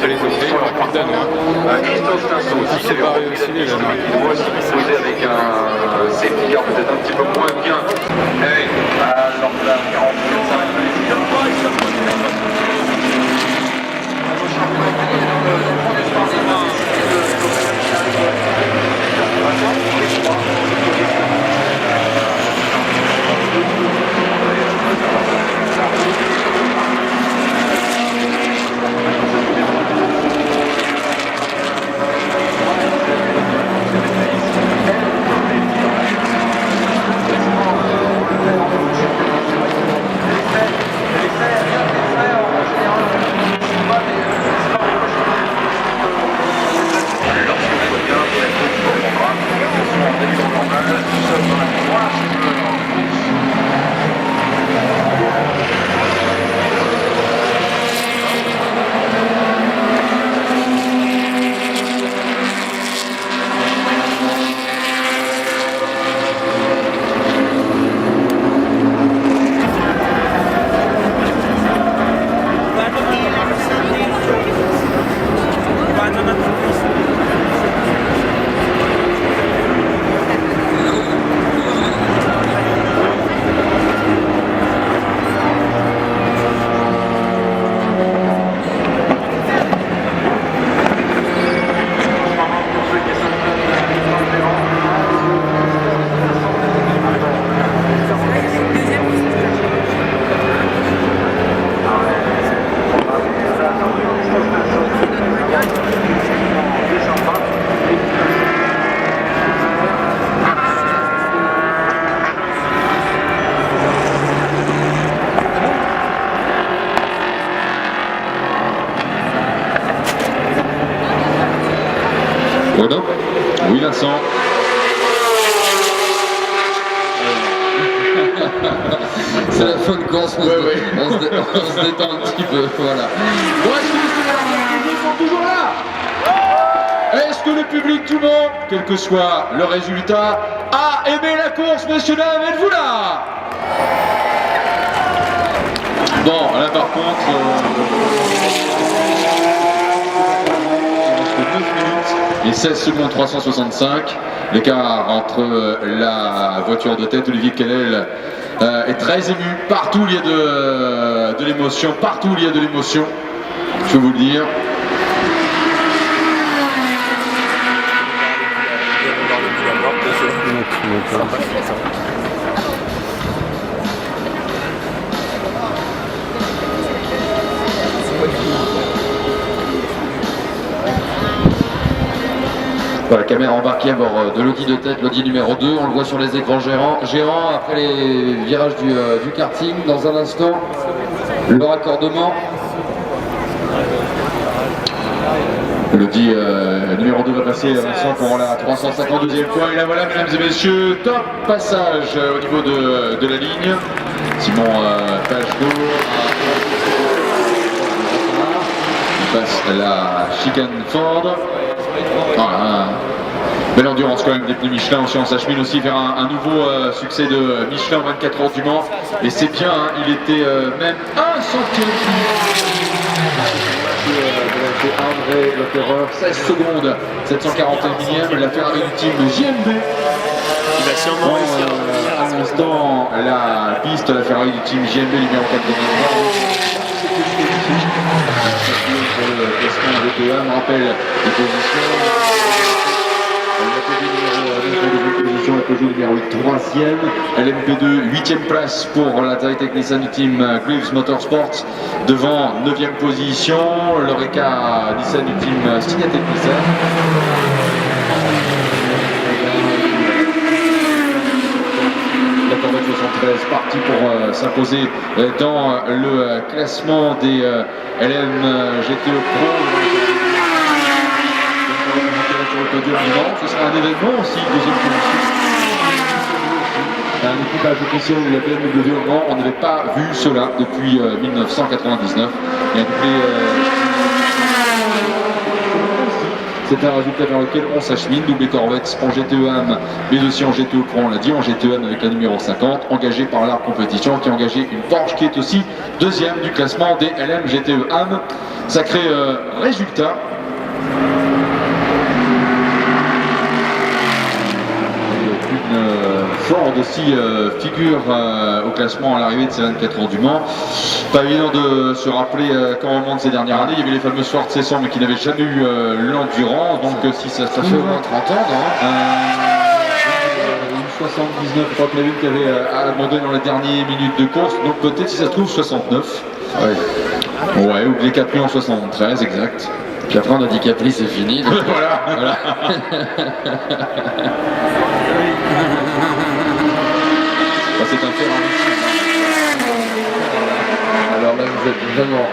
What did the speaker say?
entre les objets, ils leur pardonnent. Christophe Pinson Ils sont séparés aussi, les jeunes. Posé avec un safety car peut-être un petit peu moins bien. Hey, alors là, 40 minutes, ça reste Renaud? Oui, Vincent. C'est la fin de course, on se détend un petit peu, voilà. Bon, est-ce que les publics sont toujours là? Est-ce que le public, tout le monde, quel que soit le résultat, a aimé la course, messieurs, dames, êtes-vous là? Bon, là par contre, il reste 9 minutes et 16 secondes 365. L'écart entre la voiture de tête, Olivier Canel, est très ému. Partout il y a de l'émotion, partout il y a de l'émotion, je peux vous le dire. La caméra embarquée à bord de l'Audi de tête, l'Audi numéro 2, on le voit sur les écrans gérants après les virages du karting. Dans un instant, le raccordement. L'Audi numéro 2 va passer à Vincent pour la 352e fois. Et là voilà, mesdames et messieurs, top passage au niveau de la ligne. Simon Pajot passe la chicane Ford. Voilà. Belle endurance quand même des pneus Michelin aussi, on s'achemine aussi vers un nouveau succès de Michelin en 24 heures du Mans. Et c'est bien, hein, il était même un centième André Lotterer, 16 secondes, 741 millième, la Ferrari du team JMB. Il va sûrement à l'instant, la piste, la Ferrari du team JMB numéro 4 pour le classement GP1, on rappelle les positions. La Peugeot numéro 8, 3e, LMP2, 8e place pour la Tritec Nissan du team Greaves Motorsports, devant 9e position, l'Oreca Nissan du team Signatec Nissan. La Corvette 73 partie pour s'imposer dans le classement des LM GTE Pro. Ce sera un événement aussi, deuxième position. Un équipage officiel de la BMW au Mans, on n'avait pas vu cela depuis 1999. Il y a un doublé C'est un résultat vers lequel on s'achemine. Doublé Corvette en GTE AM, mais aussi en GTE Pro, on l'a dit, en GTE AM avec la numéro 50, engagé par l'Art Compétition, qui a engagé une Porsche qui est aussi deuxième du classement des LM GTE AM. Sacré résultat. Ford aussi figure au classement à l'arrivée de ces 24 heures du Mans. Pas évident de se rappeler qu'au moment de ces dernières années, il y avait les fameuses Ford 600 mais qui n'avaient jamais eu l'endurance. Donc si ça se fait au moins 30 ans, une 79, je crois qu'il y en a une qui avait abandonné dans les dernières minutes de course. Donc peut-être si ça se trouve 69. Ouais, ou les Capri en 73, exact. Puis après on a dit Capri c'est fini. Donc... voilà. C'est un fait. Alors là vous êtes vraiment